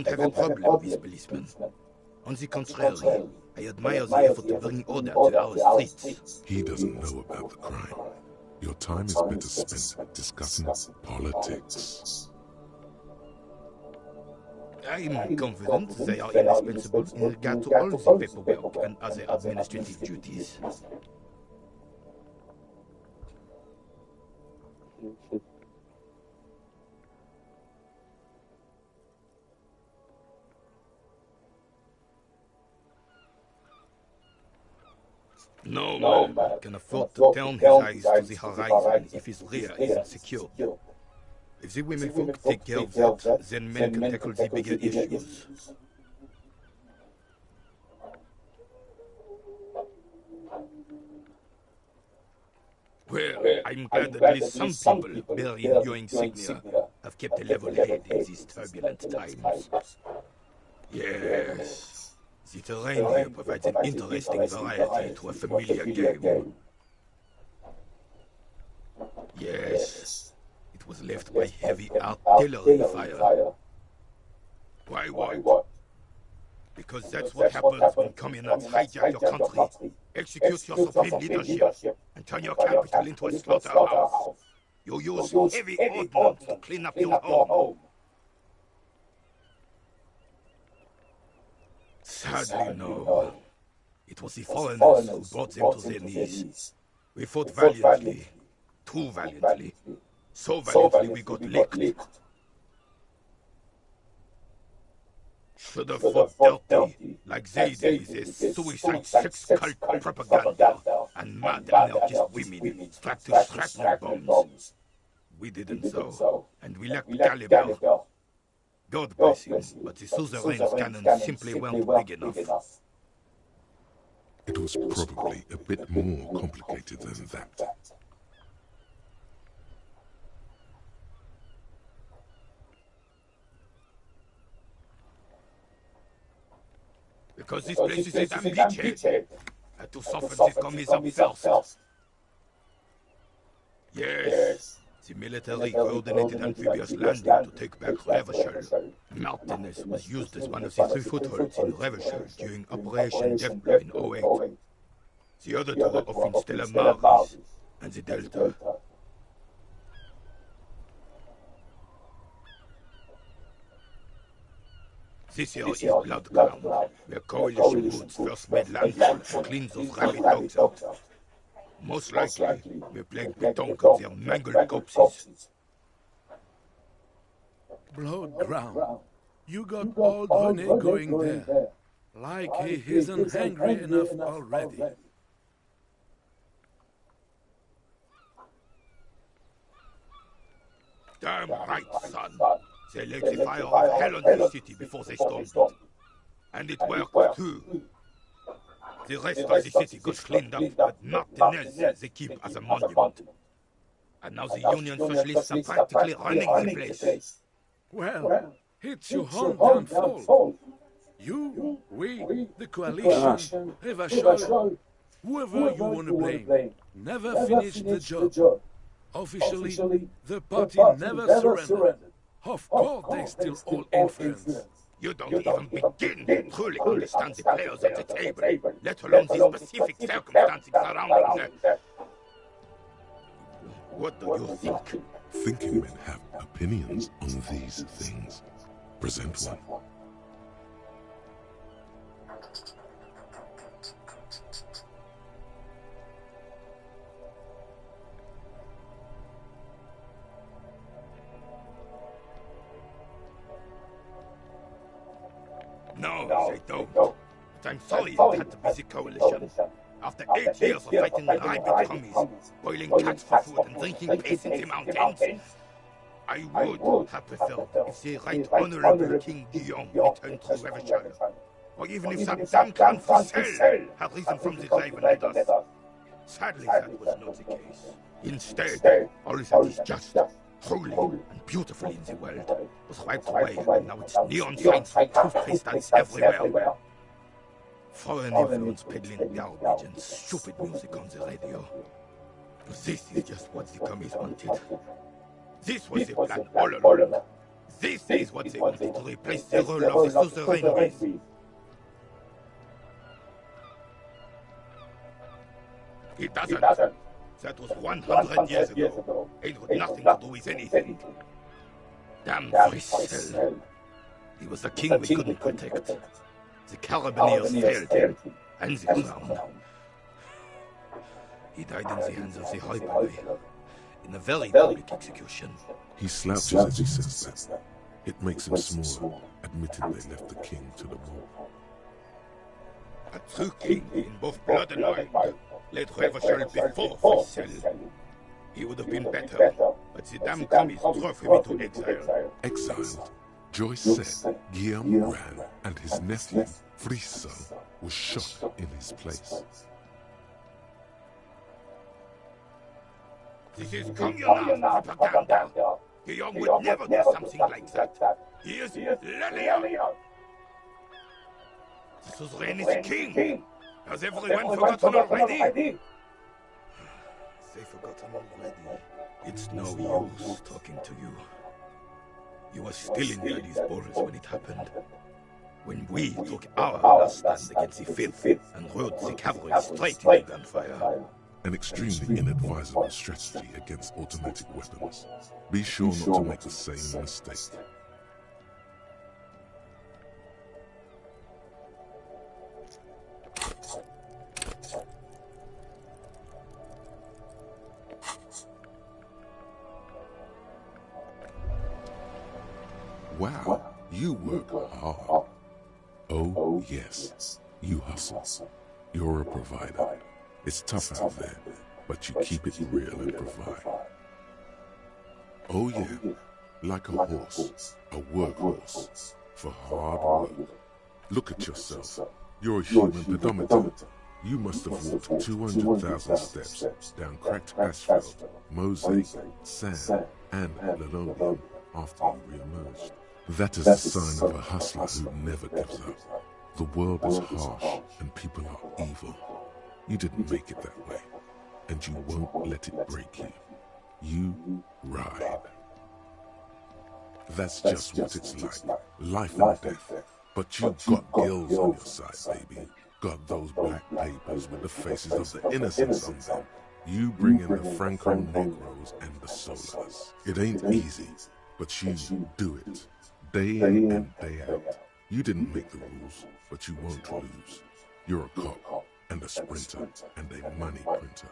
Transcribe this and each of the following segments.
don't have a problem with policemen. On the contrary, I admire the effort to bring order to our streets. He doesn't know about the crime. Your time is better spent discussing politics. I'm confident they are indispensable in regard to all the paperwork and other administrative duties. No man can afford to turn his eyes to the horizon if his rear isn't secure. If the women folk take care of that, then men can tackle the bigger issues. Well, I'm glad that at least some people bearing your insignia have kept a level head in these turbulent times. Yes. The terrain here provides an interesting variety to a familiar game. Yes, it was left by heavy artillery fire. Why? Because that's what happens when communards hijack your country, execute your supreme leadership, and turn your capital into a slaughterhouse. You use heavy ordnance to clean up your home. Sadly, no. It was the foreigners who brought them to their knees. We fought valiantly, too valiantly. So valiantly we got licked. Should have fought dirty, like they did, their suicide sex cult propaganda and mad anarchist women strapped to shrapnel bombs. We didn't so, and we lacked caliber. God bless him, but the suzerain's cannons simply weren't big enough. It was probably a bit more complicated than that. Because this place is a damn beachhead. Had to soften this commies up first. Yes. The military coordinated amphibious landing to take back Revachol. Martinez was used as one of the 3 footholds in Revachol during Operation Deathblow in 08. The other 2 were off in Stella Maris and the Delta. This here is Blood Ground, where coalition goods first made landfall and cleaned those rabid dogs out. Most likely, we plagued Betonk of their mangled corpses. Blood Ground. You got old René going there. Like he isn't hungry enough already. Damn right, son. They lit the fire of hell on the city before they stormed it. And it worked too. The rest of the city got cleaned up, but Martinez they keep as a monument. And now the Union Socialists are practically running the place. Well, it's your own downfall. You, we, the coalition, Revachol, whoever you want to blame, never finished the job. Officially, the party never surrendered. Of course, they still all influence. You don't even begin to truly understand the players at the table, let alone the specific circumstances surrounding them. What do you think? Thinking men have opinions on these things. Present one. No, they don't. But I'm sorry it had to be the coalition. After 8 years of fighting rabid commies, boiling cats for food and drinking piss in the mountains, I would have preferred if the Right Honorable King Guillaume returned to Revachol, or even if that damn clown Fussel had risen from the grave and led us. Sadly, that was not the case. Instead, all that is just, truly, and beautiful in the world was wiped away, and now it's neon signs and toothpaste stands everywhere. Foreign influence peddling garbage and stupid music on the radio. This is just what the commies wanted. This was the plan all along. This is what they wanted to replace the role of the suzerain with. It doesn't. That was 100 years ago. It had nothing to do with anything. Damn Frissel. He was a king we couldn't protect. The Carabineers failed him, and the crown. He died in the hands of the High Boy, in a very public execution. He slouches as he says that. It makes him smaller, admitting they left the king to the mob. A true king in both blood and mind led Revachol before Frissel. He would have been better, but the damn commies drove him into exile. Exiled, Joyce said Guillaume ran, and his nephew, Frissel, was shot in his place. This is communal propaganda. Guillaume would never do something like that. He is Lelio. The suzerain is king. Has everyone forgotten already? They've forgotten already. It's no use talking to you. You were still in Daddy's balls when it happened. When we took our last stand against the filth and rode the cavalry straight into gunfire. An extremely inadvisable strategy against automatic weapons. Be sure not to make the same mistake. Wow, you work hard. Oh, yes, you hustle. You're a provider. It's tough out there, but you keep it real and provide. Oh yeah, like a horse, a workhorse, for hard work. Look at yourself. You're a human pedometer. You must have walked 200,000 steps down cracked asphalt, mosaic, sand, and linoleum after you re-emerged. That is the sign of a hustler who never gives up. The world is harsh and people are evil. You didn't make it that way, and you won't let it break you. You ride. That's just what it's like, life and death. But you got gills on your side, baby. Got those black papers with the faces of the innocents on them. You bring in the Franco Negroes and the Solas. It ain't easy, but you do it. Day in and day out. You didn't make the rules, but you won't lose. You're a cop, and a sprinter, and a money printer.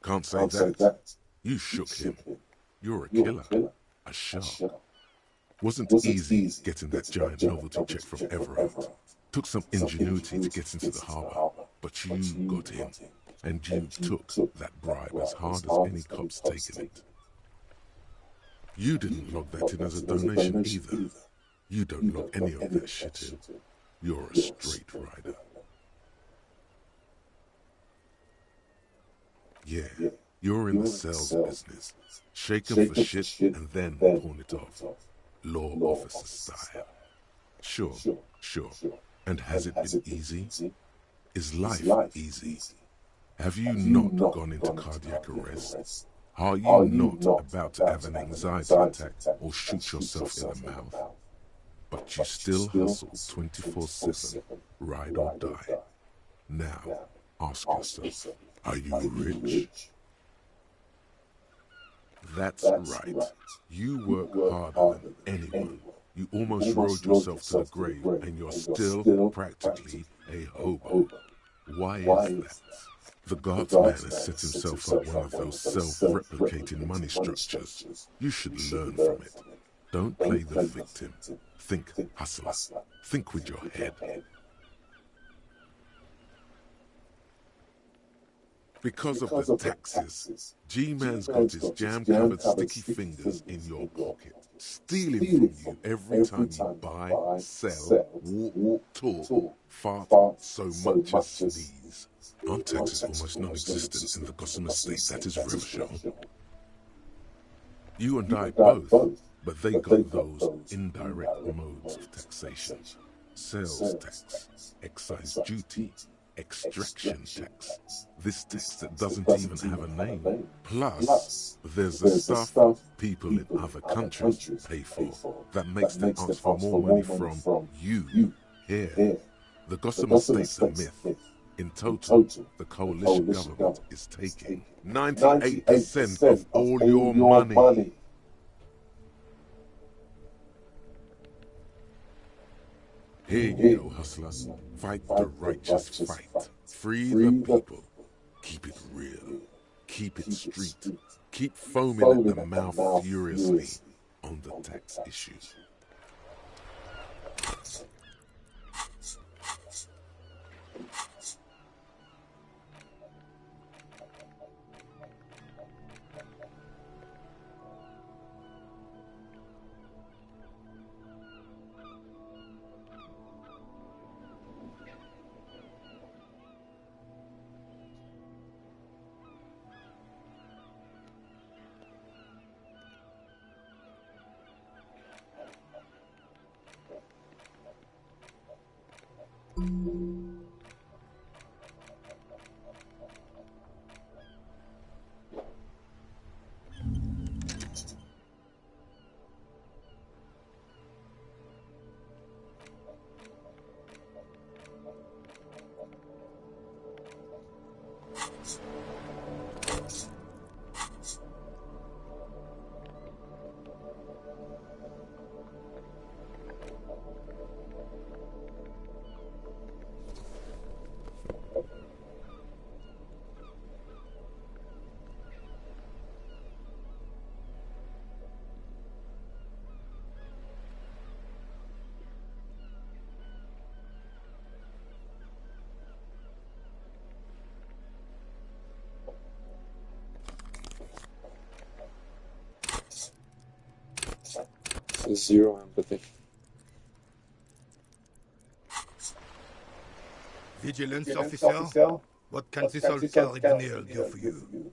Can't say that. You shook him. You're a killer. A shark. Wasn't easy getting that giant novelty check from Everard. Took some ingenuity to get into the harbor, but you got in. And you took that bribe as hard as any cop's taken it. You didn't log that in as a donation either. You don't log any of that shit in. You're a straight rider. Yeah, you're in the sales business. Shake 'em for shit and then pawn it off. Law officer style. Sure. And has it been easy? Is life easy? Have you not gone into cardiac arrest? Are you not about to have an anxiety attack or shoot yourself in the mouth? But you still hustle 24/7, ride or die. Now, ask yourself, are you rich? That's right. You work harder than anyone. You almost rode yourself to the grave, and you're still practically a hobo. Why is that? The Guardsman has set himself up one of those self-replicating money structures. You should learn from it. Don't play the victim. Think, hustler. Think with your head. Because of the taxes, G-Man's got his jam-covered sticky fingers in your pocket, stealing from you every time you buy, sell, walk, talk, fart, so much as sneeze. Aren't taxes almost non-existent in the Gotham estate that is Revachol? You and I both, but they got those indirect modes of taxation. Sales tax, excise duty, extraction tax. This tax that doesn't even have a name. Plus, there's the stuff people in other countries pay for that makes them ask for more money from you here. The Gotham estate's a myth. In total, the coalition government is taking 98% of all your money. Here you go, hustler. Fight the righteous fight. Free the people. Keep it real. Keep it street. Keep foaming at the mouth furiously on the tax issue. Zero empathy. Vigilance officer, what can this old cardinal do for you?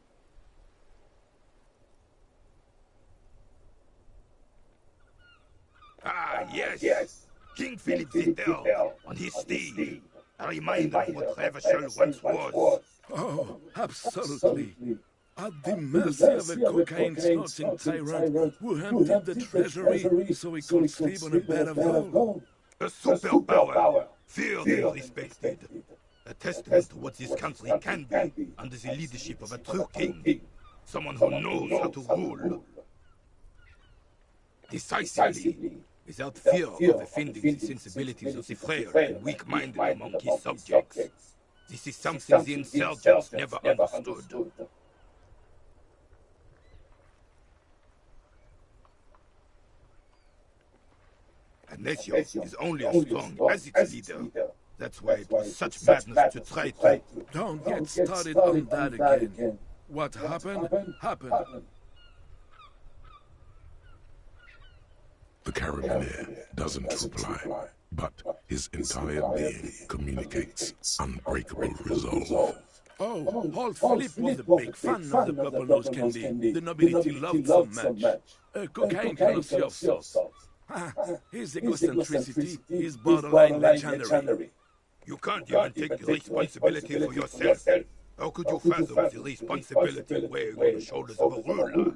Ah, yes! King Philip Zittel on his steed. A reminder of what Revachol once was. Oh, absolutely. At the mercy of a cocaine-snorting tyrant who emptied the treasury so he could sleep on a bed of gold. A superpower, feared and respected. A testament to what this country can be under the leadership of a true king. Someone who knows how to rule. Decisively, without fear of offending the sensibilities of the frail and weak-minded among his subjects. This is something the insurgents never understood. Necio is only as strong as its leader. That's why it was such madness to try to... Don't get started on that again. What happened, happened. The Carabiner doesn't reply, but his entire being communicates unbreakable resolve. Oh, Old Philip was a big fan of the purple nose candy. The nobility loved so much. Cocaine cannot see of salt. His egocentricity is borderline legendary. You can't even take the responsibility for yourself. How could you fathom the responsibility weighing on the shoulders of a ruler?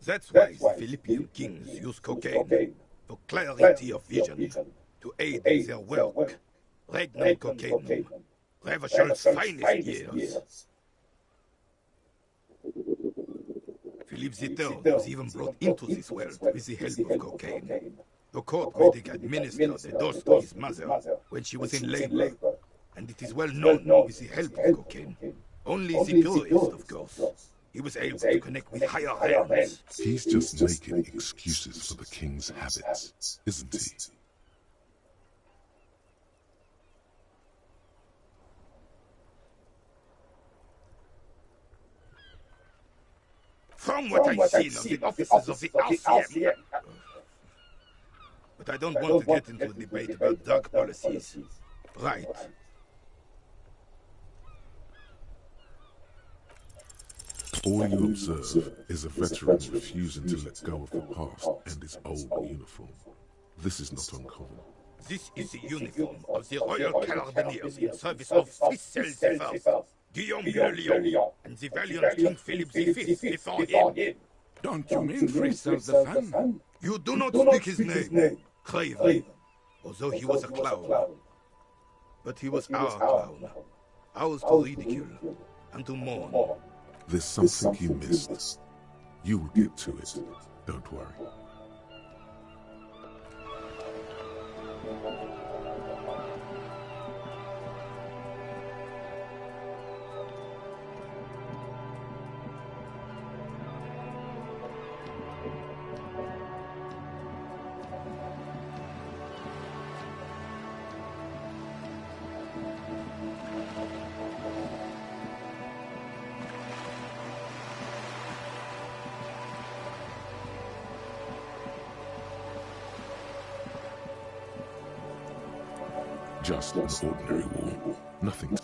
That's why the Philippian kings use cocaine for clarity of vision, to aid in their work. Regnum cocainum, Revaschol's finest years. Philippe Zitter was even brought into this world with the help of cocaine. The court medic administered a dose to his mother when she was in labor, and it is well known with the help of cocaine. Only the purest of girls. He was able to connect with higher realms. He's just making excuses for the king's habits, isn't he? From what I've seen of the officers of the RCM. But I don't want to get into a debate about drug policies. Right. All you observe is a veteran refusing to let go of the past and his old uniform. This is not uncommon. This is the uniform of the Royal Carabineers in service of Fils I, Guillaume le Lion, and the valiant King Philip V before him. Don't you mean Frisel the Fan? You do not speak his name, Craven, although he was a clown. But he was our clown, ours to ridicule and to mourn. There's something you missed. You will get to it. Don't worry. Just an ordinary war. Nothing.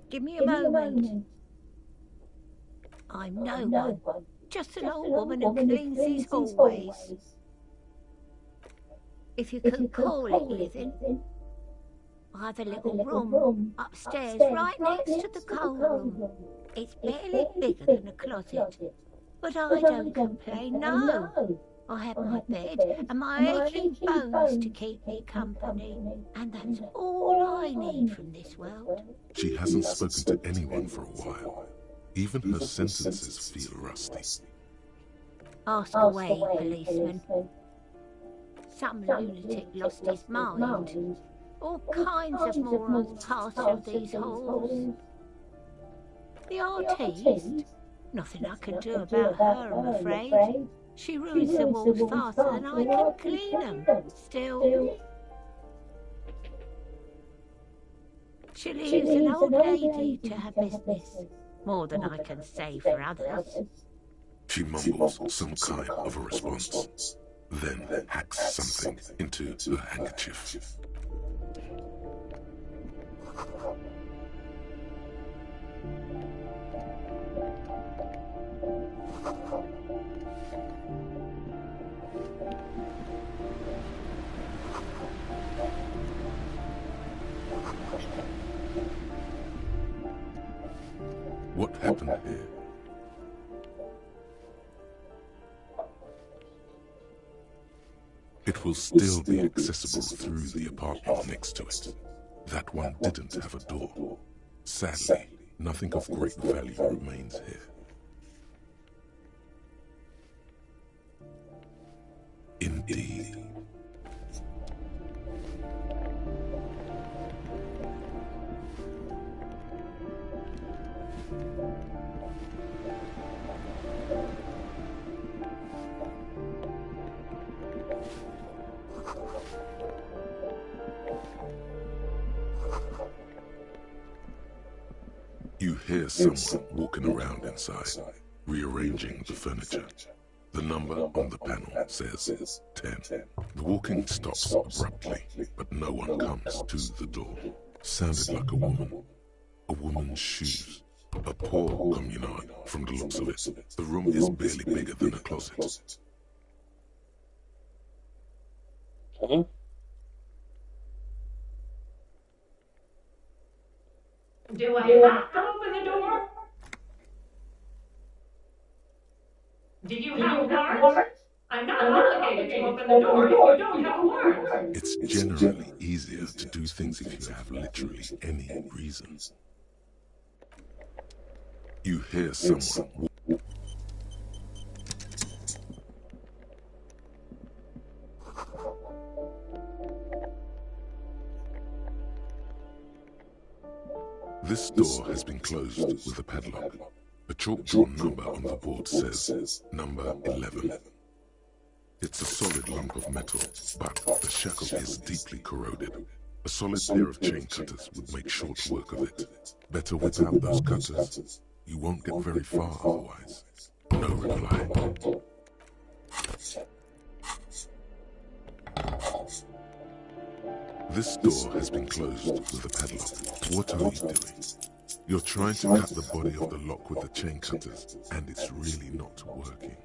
Give me a moment. I'm no one. Just an old woman who cleans these hallways. If you can call it living. I have a little room upstairs right next to the coal room. It's barely bigger than a closet. But I don't complain, no. I have my bed and my aching bones to keep me company. And that's all I need from this world. She hasn't spoken to anyone for a while. Even her sentences feel rusty. Ask away, policeman. Some lunatic lost his mind. All kinds of morons pass through these halls. The artiste? Nothing I can do about her, I'm afraid. She ruins the walls faster than I can clean them. Still, she leaves an old lady to her business. More than I can say for others. She mumbles some kind of a response, then hacks something into her handkerchief. What happened here? It will still be accessible through the apartment next to it. That one didn't have a door. Sadly, nothing of great value remains here. Indeed. You hear someone walking around inside, rearranging the furniture. The number on the panel says 10. The walking stops abruptly, but no one comes to the door. Sounded like a woman. A woman's shoes. A poor communard, from the looks of it. The room is barely bigger than a closet. Huh? Do I have to open the door? Do you have a warrant? I'm not obligated to open the door if you don't have a warrant. It's generally easier to do things if you have literally any reason. You hear someone. This door has been closed with a padlock. A chalk-drawn number on the board says number 11. It's a solid lump of metal, but the shackle is deeply corroded. A solid pair of chain cutters would make short work of it. Better whip out those cutters. You won't get very far otherwise. No reply. This door has been closed with a padlock. What are you doing? You're trying to cut the body of the lock with the chain cutters, and it's really not working.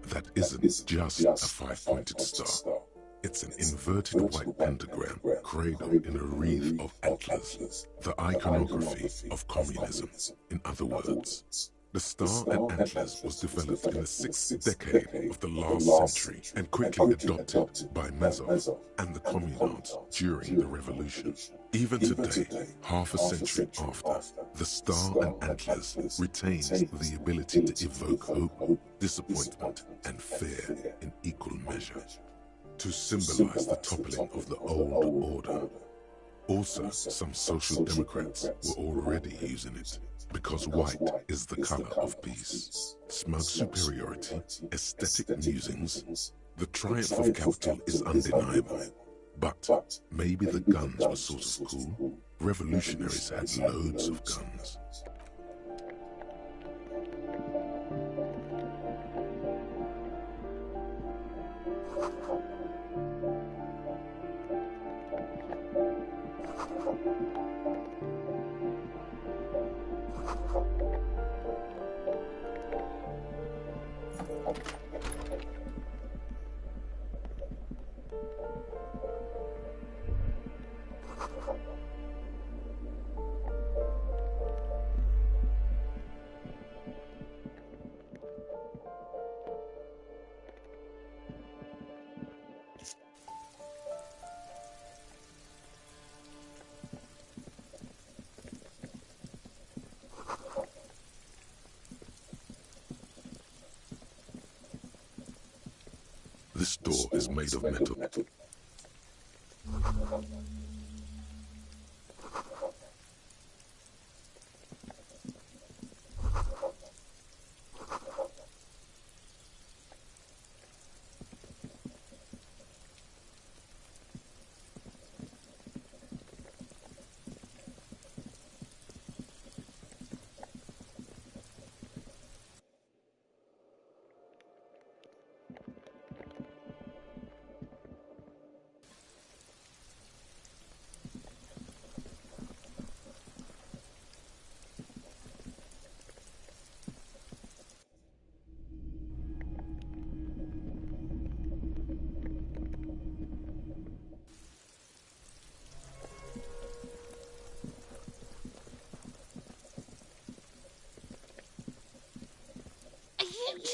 That isn't just a five-pointed star. It's an inverted white pentagram cradled in a wreath of antlers, the iconography of communism. In other words, the star and antlers was developed in the 6th decade of the last century and quickly adopted by Mazov and the communards during the revolution. Even today, half a century after, the star and antlers retains the ability to evoke hope, disappointment, and fear in equal measure, to symbolize the toppling of the old order. Also, some social democrats were already using it, because white is the color of peace. Smug superiority, aesthetic musings, the triumph of capital is undeniable. But maybe the guns were sort of cool. Revolutionaries had loads of guns. This door is made of metal.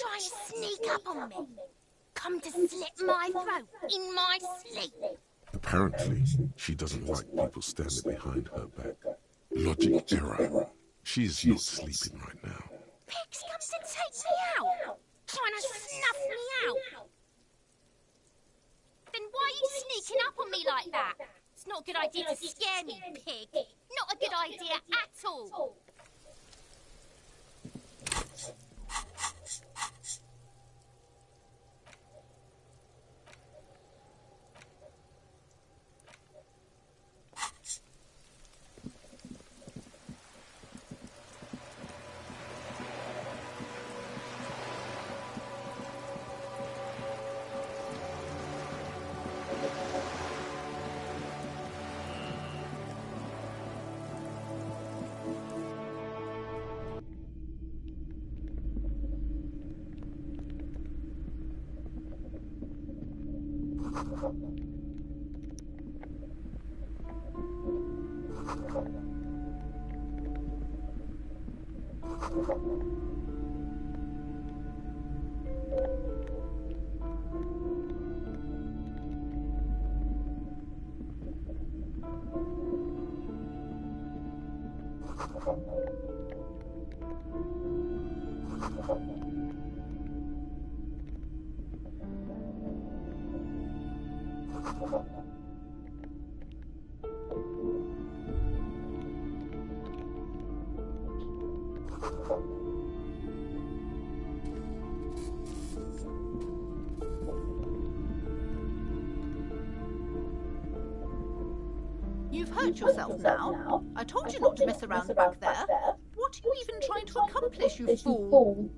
Trying to sneak up on me. Come to slit my throat in my sleep. Apparently, she doesn't like people standing behind her back. Logic error. She's not sleeping right now. Pigs come to take me out. Trying to snuff me out. Then why are you sneaking up on me like that? It's not a good idea to scare me, pig. Not a good idea at all. You've hurt yourself now. I told you not to mess around back there. What are you even trying to accomplish, you fool?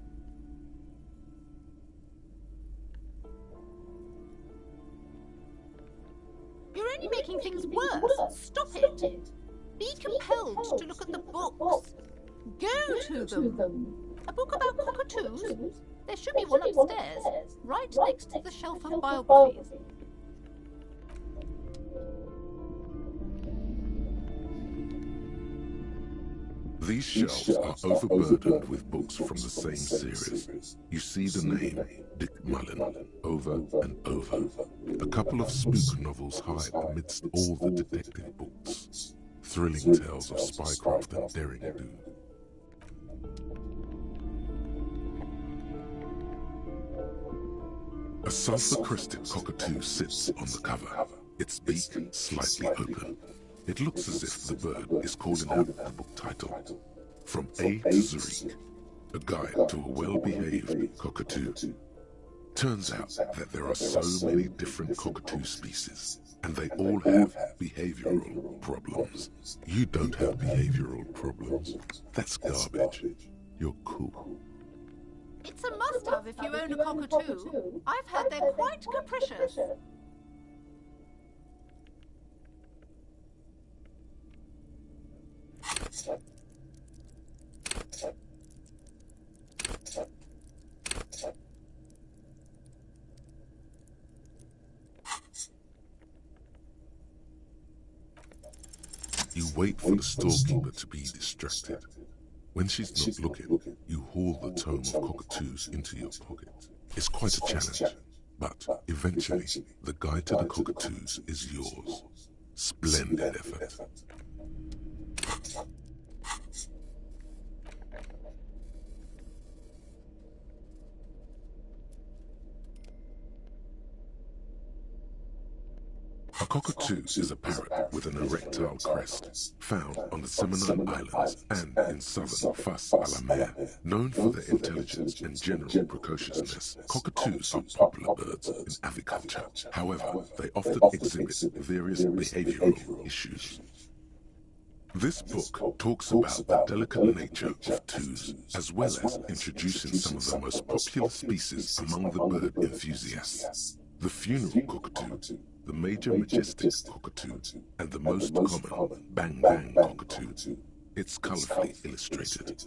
You're only making things worse. Stop it. Be compelled to look at the books. Go to them. A book about cockatoos? There should be one upstairs, right next to the shelf of biographies. These shelves are overburdened with books from the same series. You see the name, Dick Mullen, over and over. A couple of spook novels hide amidst all the detective books. Thrilling tales of spycraft and daring-do. A sulphur-crested cockatoo sits on the cover, its beak slightly open. It looks as if the bird is calling out the book title, From A to Zurich, a guide to a well-behaved cockatoo. Turns out that there are so many different cockatoo species, and they all have behavioral problems. You don't have behavioral problems. That's garbage. You're cool. It's a must-have if you own a cockatoo. I've heard they're quite capricious. You wait for the storekeeper to be distracted. When she's not looking, you haul the tome of cockatoos into your pocket. It's quite a challenge, but eventually, the guide to the cockatoos is yours. Splendid effort. A cockatoo is a parrot with an erectile crest, found on the Seminole Islands and in southern Fas-a-la-Mer. Known for their intelligence and general precociousness, cockatoos are popular birds in aviculture. However, they often exhibit various behavioral issues. This book talks about the delicate nature of toos, as well as introducing some of the most popular species among the bird enthusiasts. The funeral cockatoo, the major majestic cockatoo, and the most common bang-bang cockatoo. It's colorfully illustrated.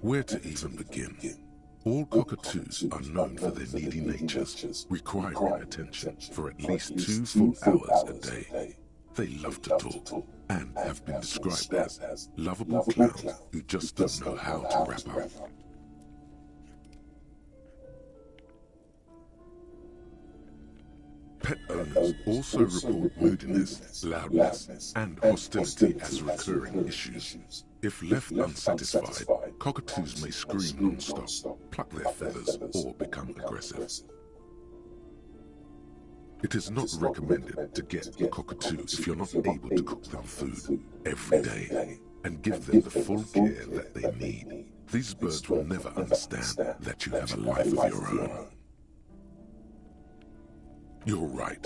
Where to even begin? All cockatoos are known for their needy natures, requiring attention for at least 2 full hours a day. They love to talk, and have been described as lovable clowns who just don't know how to wrap up. Pet owners also report moodiness, loudness, and hostility as recurring issues. If left unsatisfied, cockatoos may scream non-stop, pluck their feathers, or become aggressive. It is not recommended to get a cockatoo if you're not able to cook them food every day and give them the full care that they need. These birds will never understand that you have a life of your own. You're right.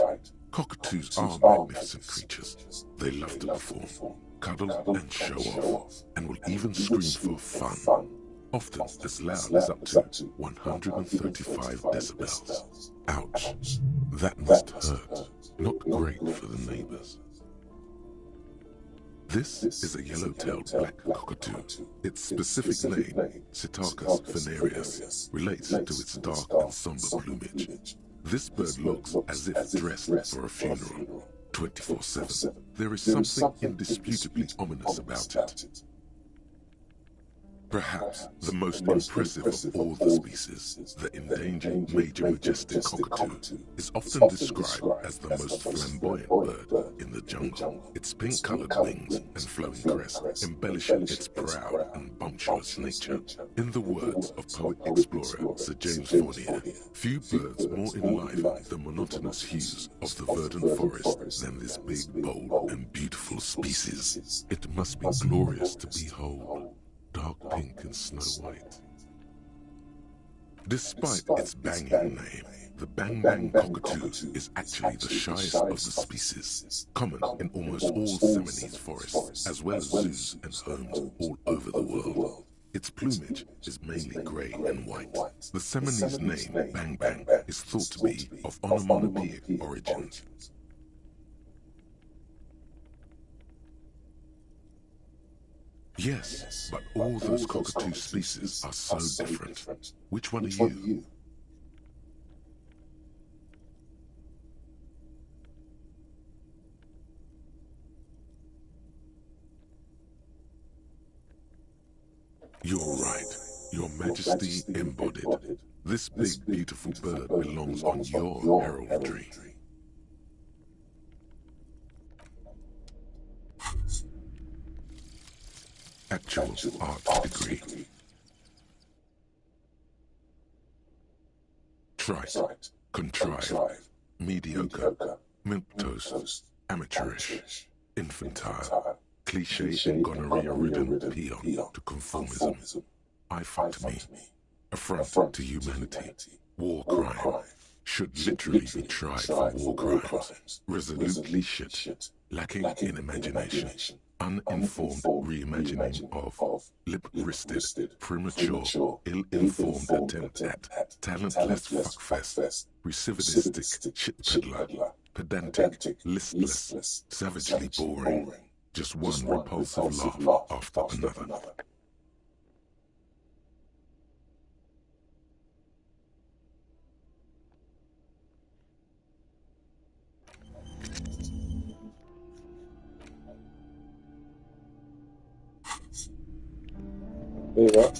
Cockatoos are magnificent creatures. They love to perform, cuddle and show off, and will even scream for fun, often as loud as up to 135 decibels. Ouch. That must hurt. Not great for the neighbors. This is a yellow-tailed black cockatoo. Its specific name, Psittacus venereus, relates to its dark and somber plumage. This bird looks as if dressed for a funeral, 24/7. There is something indisputably ominous about it. Perhaps the most impressive of all the species, the endangered major majestic cockatoo, is often described as the most flamboyant bird in the jungle. Its pink-colored wings and flowing crest embellish its proud and bumptious nature. In the words of poet-explorer Sir James Fournier, few birds more enliven the monotonous hues of the verdant forest than this big, bold, and beautiful species. It must be glorious to behold, dark pink and snow white. Despite its banging name, the Bang Bang cockatoo is actually the shyest of the species, common in almost all Seminoles forests, as well as zoos and homes all over the world. Its plumage is mainly grey and white. The Seminoles name, Bang Bang, is thought to be of onomatopoeic origins. Yes, but all those cockatoo species are so different. Which one are you? You're right, Your Majesty embodied. This big, beautiful bird belongs on your heraldry. Actual art degree. Trite, contrived, mediocre, milquetoast, amateurish, infantile, cliché and gonorrhea-ridden peon to conformism. I fucked me. Affront to humanity. War crime. Should literally be tried for war crimes. Resolutely shit. Lacking in imagination. Uninformed reimagining of lip-wristed, premature, ill-informed attempt at talentless fuckfest, recidivistic shit peddler, pedantic, listless, savagely boring, just one repulsive laugh after another. There you go.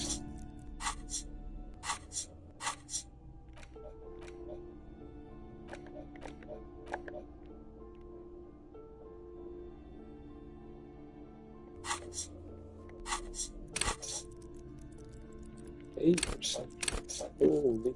Holy.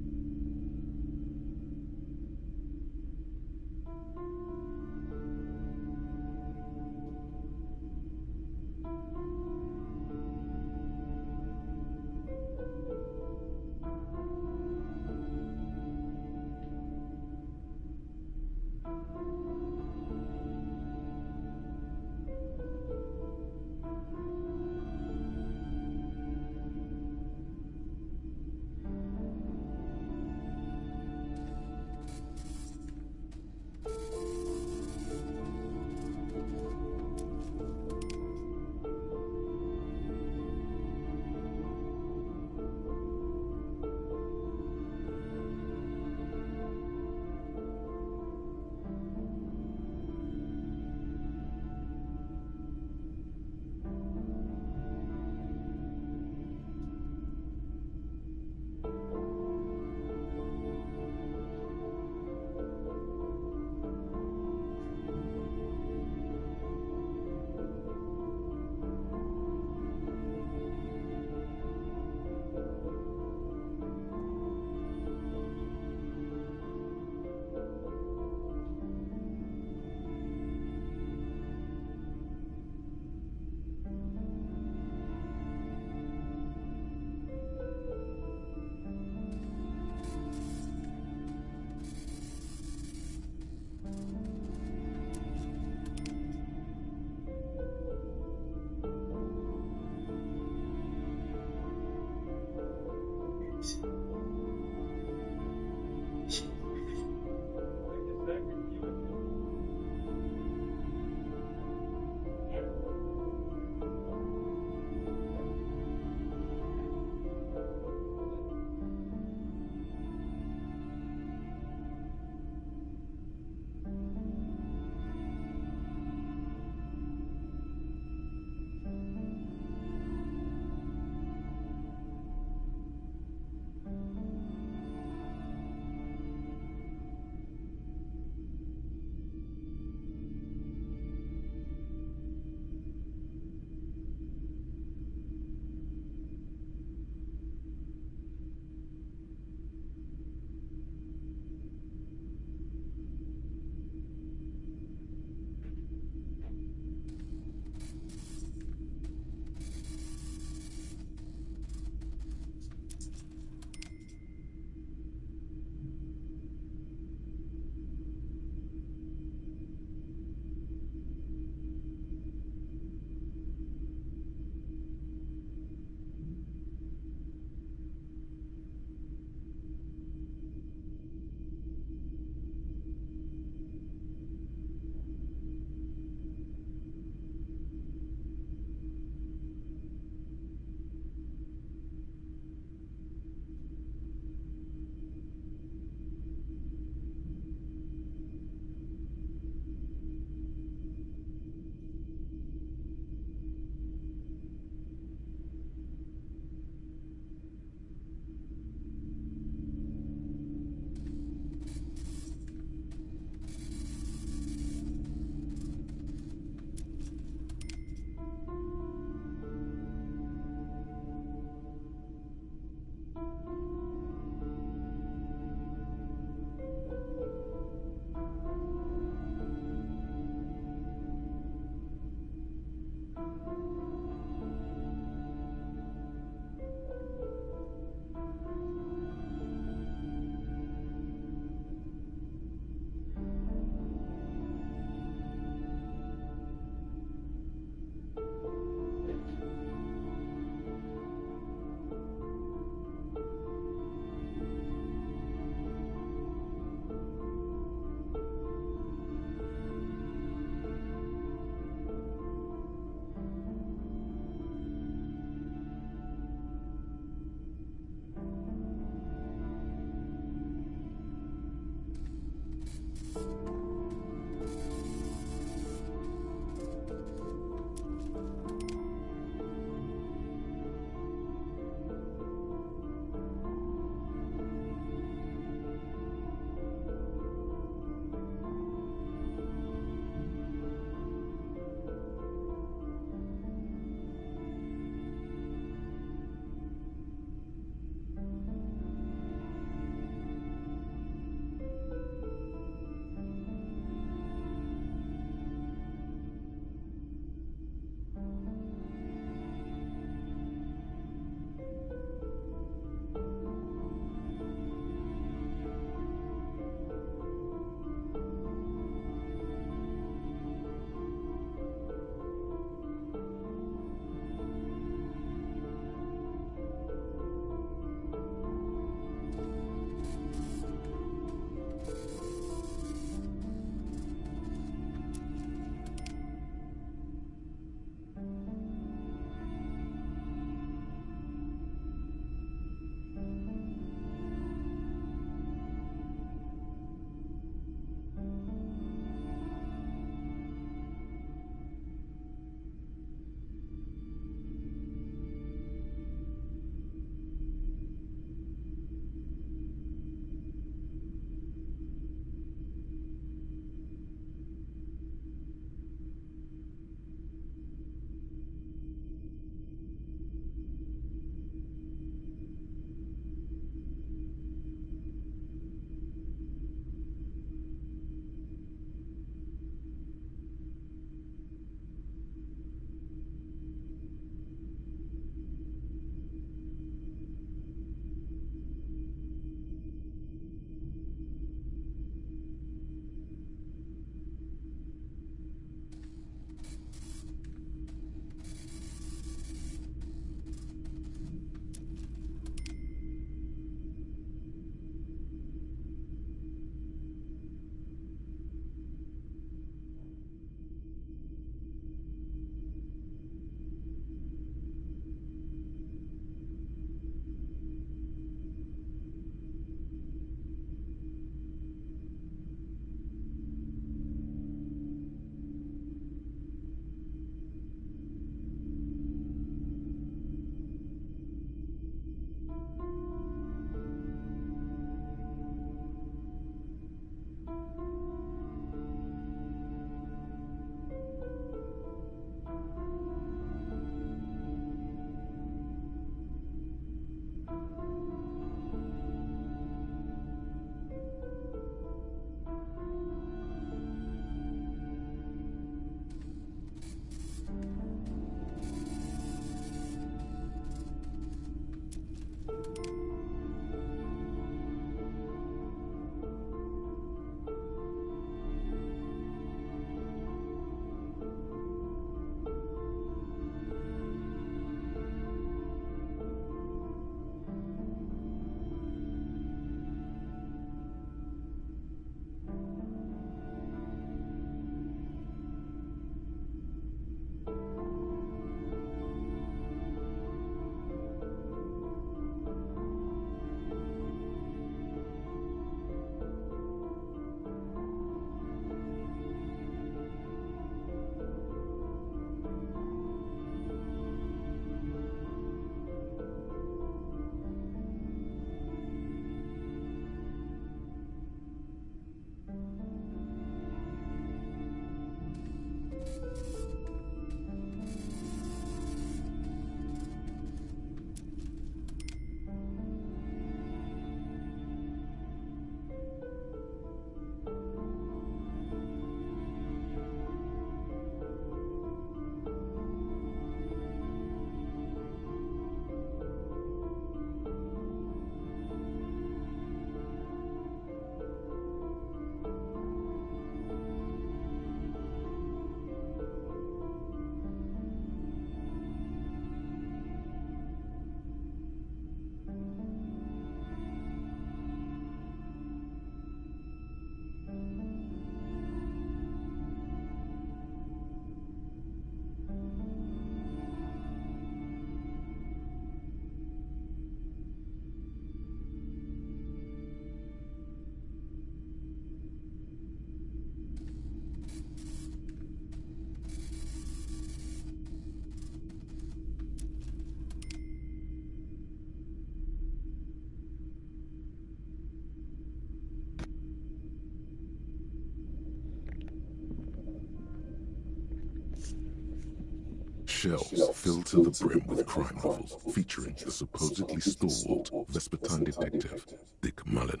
Shelves fill to the brim with crime novels featuring the supposedly stalwart Vespertine detective, Dick Mullen.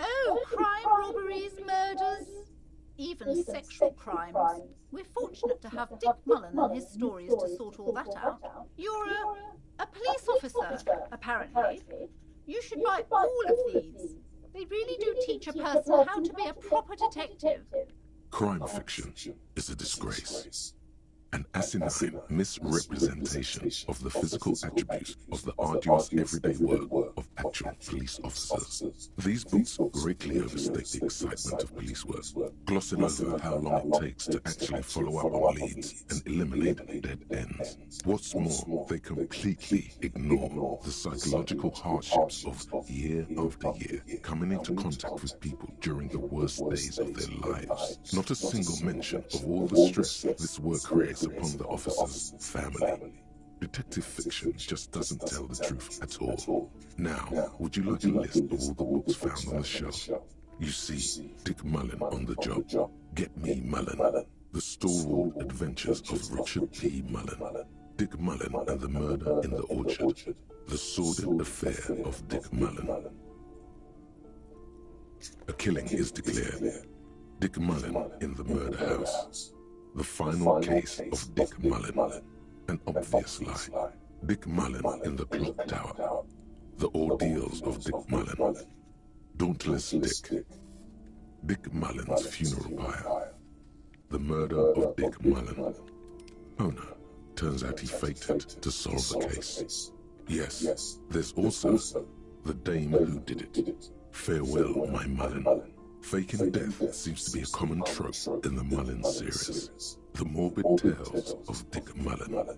Oh, crime, robberies, murders, even sexual crimes. We're fortunate to have Dick Mullen and his stories to sort all that out. You're a police officer, apparently. You should buy all of these. They really do teach a person how to be a proper detective. Crime fiction is a disgrace. An asinine misrepresentation of the physical attributes of the arduous everyday work of actual police officers. These books greatly overstate the excitement of police work, glossing over how long it takes to actually follow up on leads and eliminate dead ends. What's more, they completely ignore the psychological hardships of year after year coming into contact with people during the worst days of their lives. Not a single mention of all the stress this work creates upon the officer's family. Detective fiction just doesn't tell the truth at all. Now, would you like a list of all the books found on the shelf? You see Dick Mullen on the job, Get Me Mullen, The Stalwart Adventures of Richard P. Mullen, Dick Mullen and the Murder in the Orchard, The Sordid Affair of Dick Mullen. A killing is declared. Dick Mullen in the Murder House. The Final Case of Dick Mullen. An Obvious Lie. Dick Mullen in the Clock Tower. The Ordeals of Dick Mullen. Dauntless Dick. Dick Mullen's Funeral Pyre. The Murder of Dick Mullen. Oh no, turns out he faked it to solve the case. Yes, there's also The Dame Who Did It. Farewell, My Mullen. Faking death seems to be a common trope in the Mullen series. The morbid tales of Dick Mullen.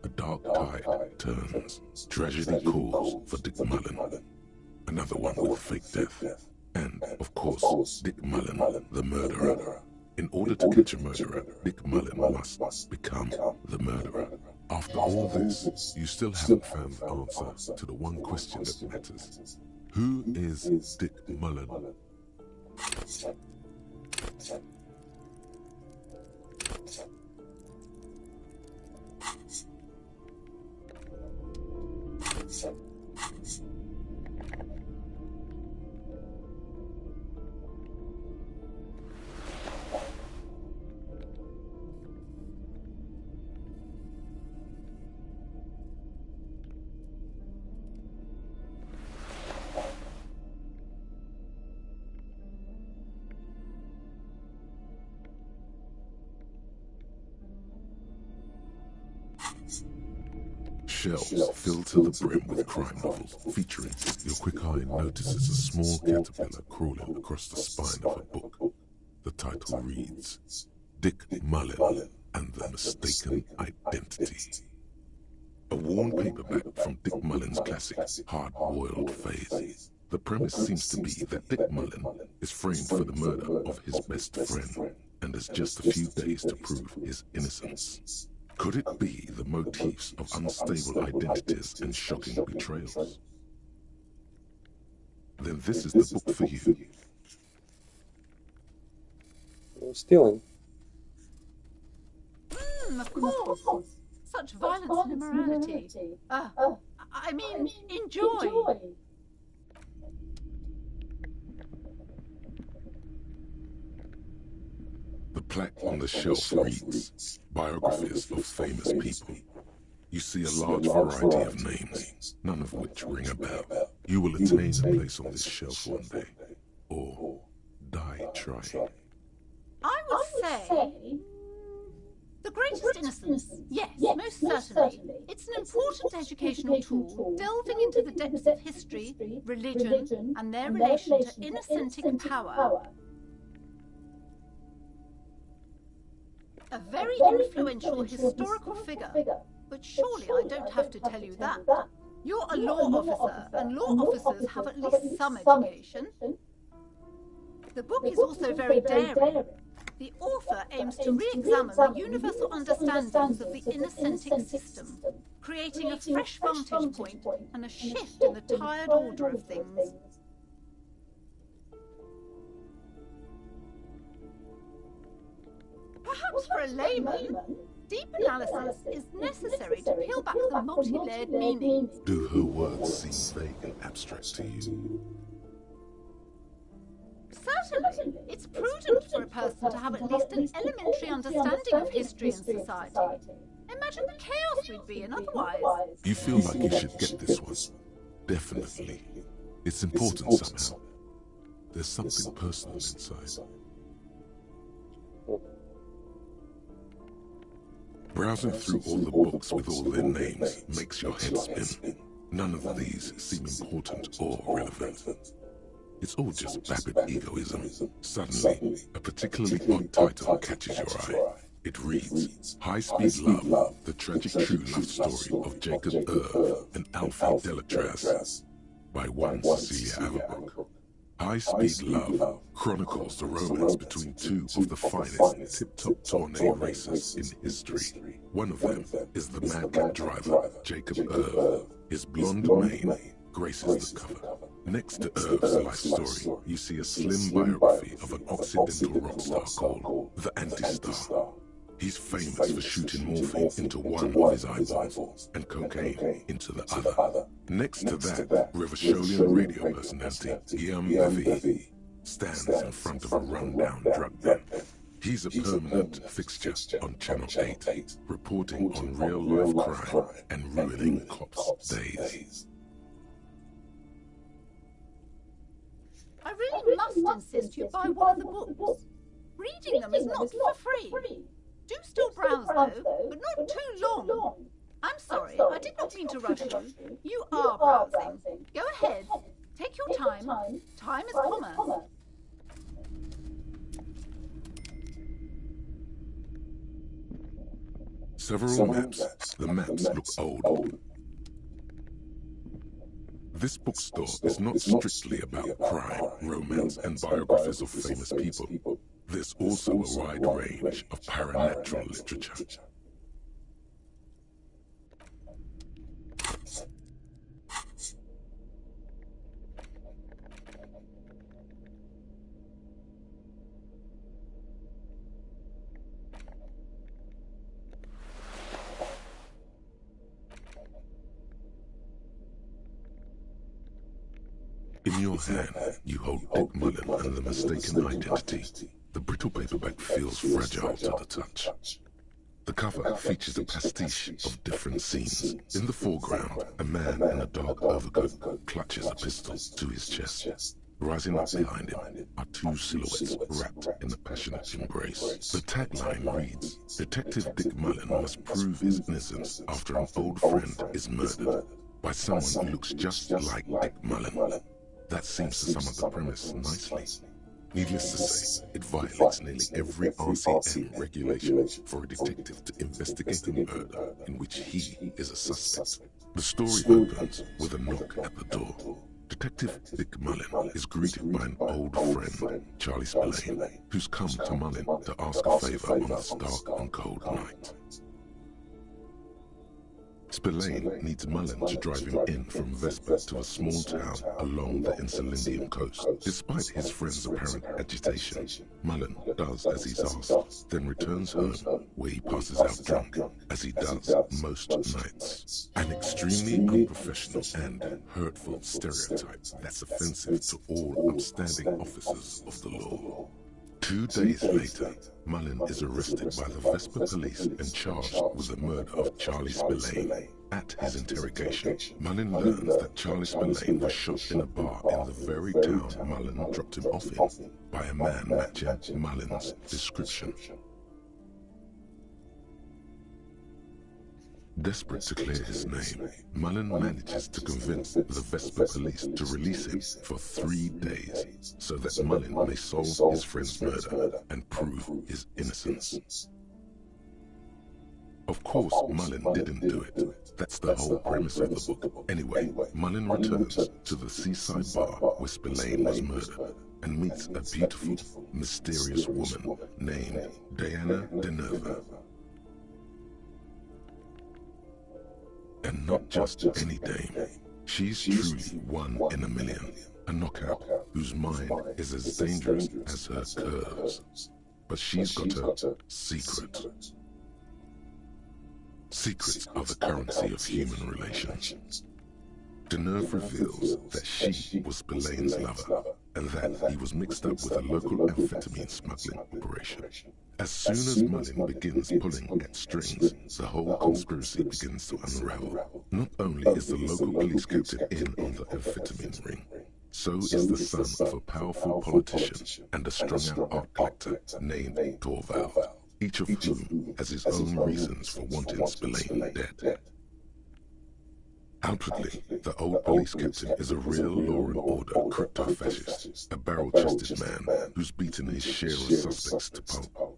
A dark tide turns. Tragedy calls for Dick Mullen. Another one with fake death. And, of course, Dick Mullen, the murderer. In order to catch a murderer, Dick Mullen must become the murderer. After all this, you still haven't found the answer to the one question that matters. Who is Dick Mullen? Shelves filled to the brim with crime novels featuring your quick eye notices a small caterpillar crawling across the spine of a book. The title reads, Dick Mullen and the Mistaken Identity. A worn paperback from Dick Mullen's classic Hard-Boiled Phase. The premise seems to be that Dick Mullen is framed for the murder of his best friend and has just a few days to prove his innocence. Could it be the motifs of unstable identities and shocking betrayals? Then this is the book for you. Stealing. Of course. Such violence and immorality. I mean, enjoy. The plaque on the shelf reads, Biographies of Famous People. You see a large variety of names, none of which ring a bell. You will attain a place on this shelf one day, or die trying. I would say The Greatest Innocence. Yes, most certainly. It's an important educational tool, delving into the depths of history, religion, and their relation to innocentic power. A very influential historical figure, but surely I don't have to tell you that. You're a law officer, and law officers have at least some education. The book is also very daring. The author aims to re-examine the universal understandings of the innocentic system, creating a fresh vantage point and a shift in the tired order of things. Perhaps for a layman, deep analysis is necessary to peel back the multi-layered meaning. Do her words seem vague and abstract to you? Certainly, it's prudent for a person to have at least an elementary understanding of history and society. Imagine the chaos we'd be in otherwise. You feel like you should get this one. Definitely. It's important somehow. There's something personal inside. Browsing through all the books with all their names makes your head spin. None of these seem important or relevant. It's all just vapid egoism. Suddenly, a particularly odd title catches your eye. It reads, High Speed Love, the tragic true love story of Jacob Irv and Alfie Delatraz, by one Cecilia Averbrook. High Speed Love chronicles the romance between two of the finest tip-top tourney racers in history. One of them is the madcap driver, Jacob Irv. His blonde mane graces the cover. Next to Irv's life story, you see a slim biography of an Occidental rock star called The Anti-Star. He's famous for shooting morphine into one of his eyeballs and cocaine into the other. Next to that, Rivasholian radio personality Guillaume Bevy stands in front of a run-down drug den. He's a permanent fixture on Channel 8, reporting on real-life crime and ruining cops' days. I really must insist you buy one of the books. Reading them is not for free. Do still browse, though, but not too long. I'm sorry, I did not mean to rush you. You are browsing. Go ahead. Take your time. Time is commerce. Several maps. The maps look old. This bookstore is not strictly about crime, romance, and biographies of famous people. There's also a wide range of paranatural literature. In your hand, you hold Dick Mullen and the Mistaken Identity. The brittle paperback feels fragile to the touch. The cover features a pastiche of different scenes. In the foreground, a man in a dark overcoat clutches a pistol to his chest. Rising up behind him are two silhouettes wrapped in a passionate embrace. The tagline reads, Detective Dick Mullen must prove his innocence after an old friend is murdered by someone who looks just like Dick Mullen. That seems to sum up the premise nicely. Needless to say, it violates nearly every RCM regulation for a detective to investigate a murder in which he is a suspect. The story opens with a knock at the door. Detective Dick Mullen is greeted by an old friend, Charlie Spillane, who's come to Mullen to ask a favor on this dark and cold night. Spillane needs Mullen to drive him in from Vesper to a small town along the Insulindian coast. Despite his friend's apparent agitation, Mullen does as he's asked, then returns home, where he passes out drunk, as he does most nights. An extremely unprofessional and hurtful stereotype that's offensive to all upstanding officers of the law. 2 days later, Mullen is arrested by the Vesper police and charged with the murder of Charlie Spillane. At his interrogation, Mullen learns that Charlie Spillane was shot in a bar in the very town Mullen dropped him off in by a man matching Mullen's description. Desperate to clear his name, Mullen manages to convince the Vesper police to release him for 3 days so that Mullen may solve his friend's murder and prove his innocence. Of course, Mullen didn't do it. That's the whole premise of the book. Anyway, Mullen returns to the seaside bar where Spillane was murdered and meets a beautiful, mysterious woman named Diana De Nerva. And not just any dame. She's truly one in a million. A knockout whose mind is as dangerous as her curves. but she's got a secret. Secrets are the currency of human relations. Deneuve reveals that she was Spillene's lover, and that he was mixed up with a local amphetamine smuggling operation. As soon as Mullin begins pulling at strings, the whole conspiracy begins to unravel. Not only is the local police captain in on the amphetamine ring, so is the son of a powerful politician and a strung-out art collector named Torvald, each of whom has his own reasons for wanting Spillane dead. Outwardly, the old police captain is a real law and order crypto-fascist, a barrel-chested man who's beaten his share of suspects to pulp.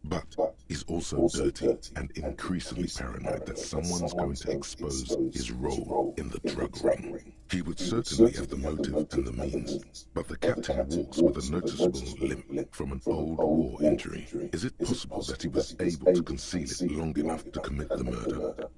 But he's also dirty and increasingly paranoid that someone's going to expose his role in the drug ring. He would certainly have the motive and the means, but the captain walks with a noticeable limp from an old war injury. Is it possible that he was able to conceal it long enough to commit the murder?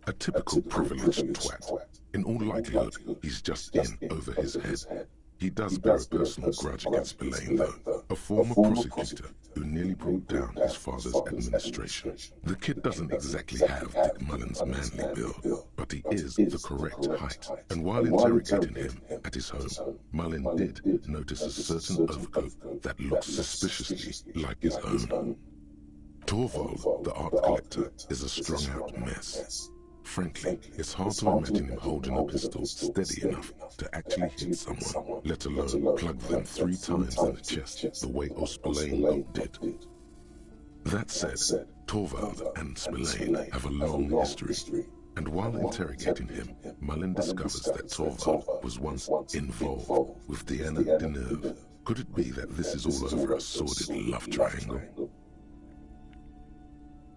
A typical privileged twat. In all likelihood, he's just in over his head. He does bear a personal grudge against Spillane, though, a former prosecutor who nearly brought down his father's administration. The kid doesn't exactly have Dick Mullin's manly build, but he is the correct height, and while interrogating him at his home, Mullin did notice a certain overcoat that looks suspiciously like his own. Torvald, the art collector, is a strung-out mess. Frankly, it's hard to imagine him holding a pistol steady enough to actually hit someone, let alone plug them 3 times in the chest, the way Spillane did. That said, Torvald and Spillane have a long history, and while interrogating him, Mullin discovers that Torvald was once involved with Diana Deneuve. Could it be that this is all over a sordid love triangle?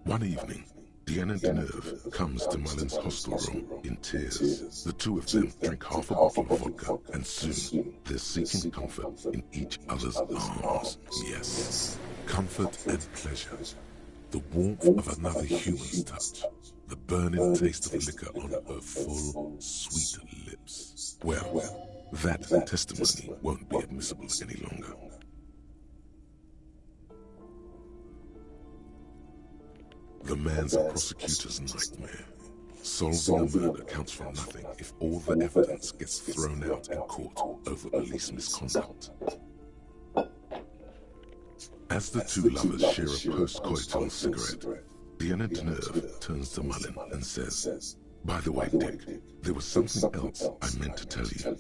One evening, Diana Deneuve comes to Mullin's hostel room in tears. The two of them drink half a bottle of vodka, and soon they're seeking comfort in each other's arms. Yes, comfort and pleasure. The warmth of another human's touch. The burning taste of liquor on her full, sweet lips. Well, that testimony won't be admissible any longer. The man's a prosecutor's nightmare. Solving a murder counts for nothing if all the evidence gets thrown out in court over police misconduct. As the two lovers share a post-coital cigarette, Diana Deneuve turns to Mullin and says, "By the way, Dick, there was something else I meant to tell you."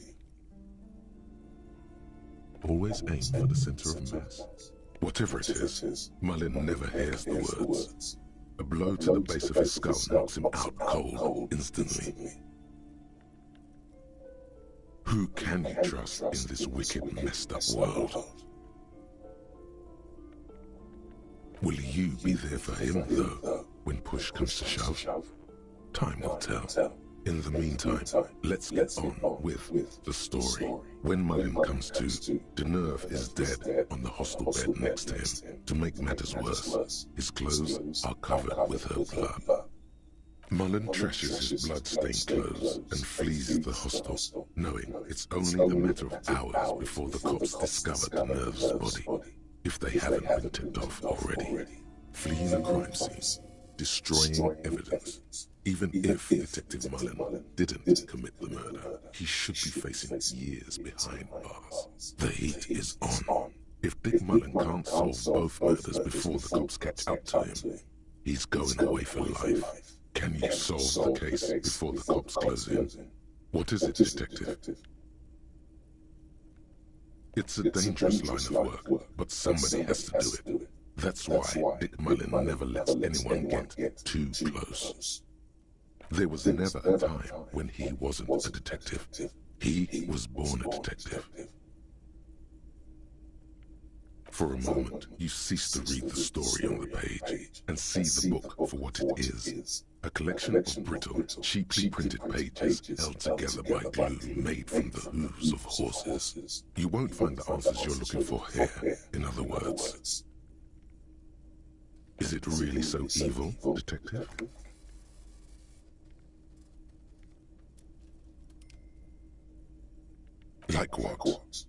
Always aim for the center of mass. Whatever it is, Mullin never hears the words. A blow to the base of his skull knocks him out cold instantly. Who can you trust in this wicked, messed up world? Will you be there for him, though, when push comes to shove? Time will tell. In the meantime, let's get on with the story. When Mullin comes to, Deneuve is dead on the hostel bed next to him. To make matters worse, his clothes are covered with her blood. Mullin trashes his blood-stained clothes and flees the hostel, knowing it's only a matter of hours before the cops discover Deneuve's body, if they haven't been tipped off already. Fleeing a crime scene, destroying evidence. Even if Detective Mullin didn't commit the murder, he should be facing years behind bars. The heat is on. If Dick Mullin can't solve both murders before the cops catch up to him, he's going away for life. Can you solve the case before the cops close in? What is it, Detective? It's a dangerous line of work, but somebody has to do it. That's why Dick Mullin never lets anyone get too close. There was never a time when he wasn't a detective. He was born a detective. For a moment, you cease to read the story on the page and see the book for what it is. A collection of brittle, cheaply printed pages held together by glue made from the hooves of horses. You won't find the answers you're looking for here, in other words. Is it really so evil, Detective? Like what?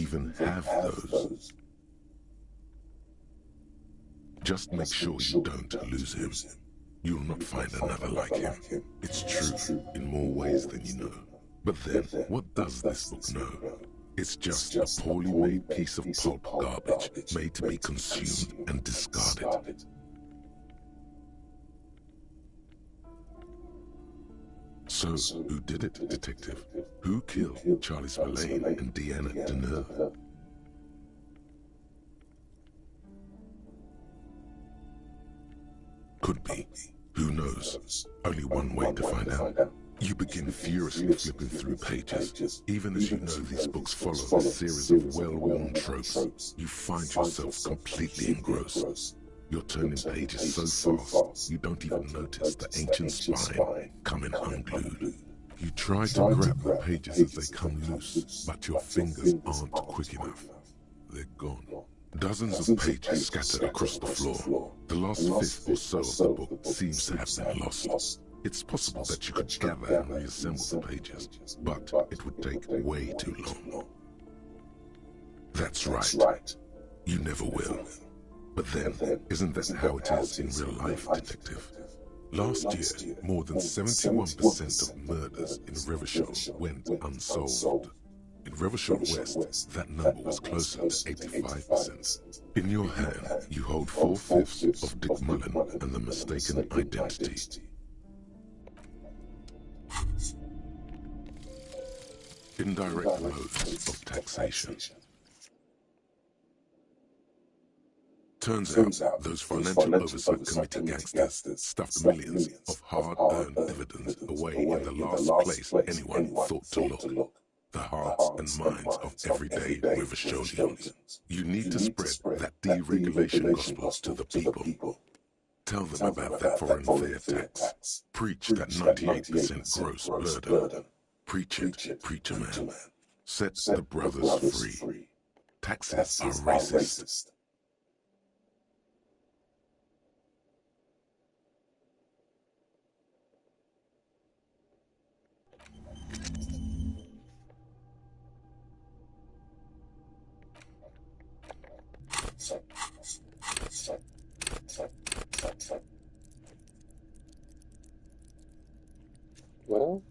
even have those. Just make sure you don't lose him. You'll not find another like him. It's true in more ways than you know. But then, what does this book know? It's just a poorly made piece of pulp garbage made to be consumed and discarded. So, who did it, Detective? Who killed Charlie Spillane and Deanna Deneuve? Could be. Who knows? Only one way to find out. You begin furiously flipping through pages. Even as you know these books follow a series of well-worn tropes, you find yourself completely engrossed. You're turning pages so fast, you don't even notice the ancient spine coming unglued. You try to grab the pages as they come loose, but your fingers aren't quick enough. They're gone. Dozens of pages scattered across the floor. The last fifth or so of the book seems to have been lost. It's possible that you could gather and reassemble the pages, but it would take way too long. That's right. You never will. But then, isn't that how it is in real life, Detective? Last year, more than 71% of murders in Revachol went unsolved. In Revachol West, that number was closer to 85%. In your hand, you hold 4/5 of Dick Mullen and the mistaken identity. Indirect modes of taxation. Turns out, those Financial Oversight Committee gangsters stuffed millions of hard-earned dividends away in the last place anyone thought to look. The hearts and minds of everyday Revacholians. You need to spread that deregulation gospel to the people. Tell them about that foreign fair tax. Preach that 98% gross burden. Preach it, preacher man. Set the brothers free. Taxes are racist. Well,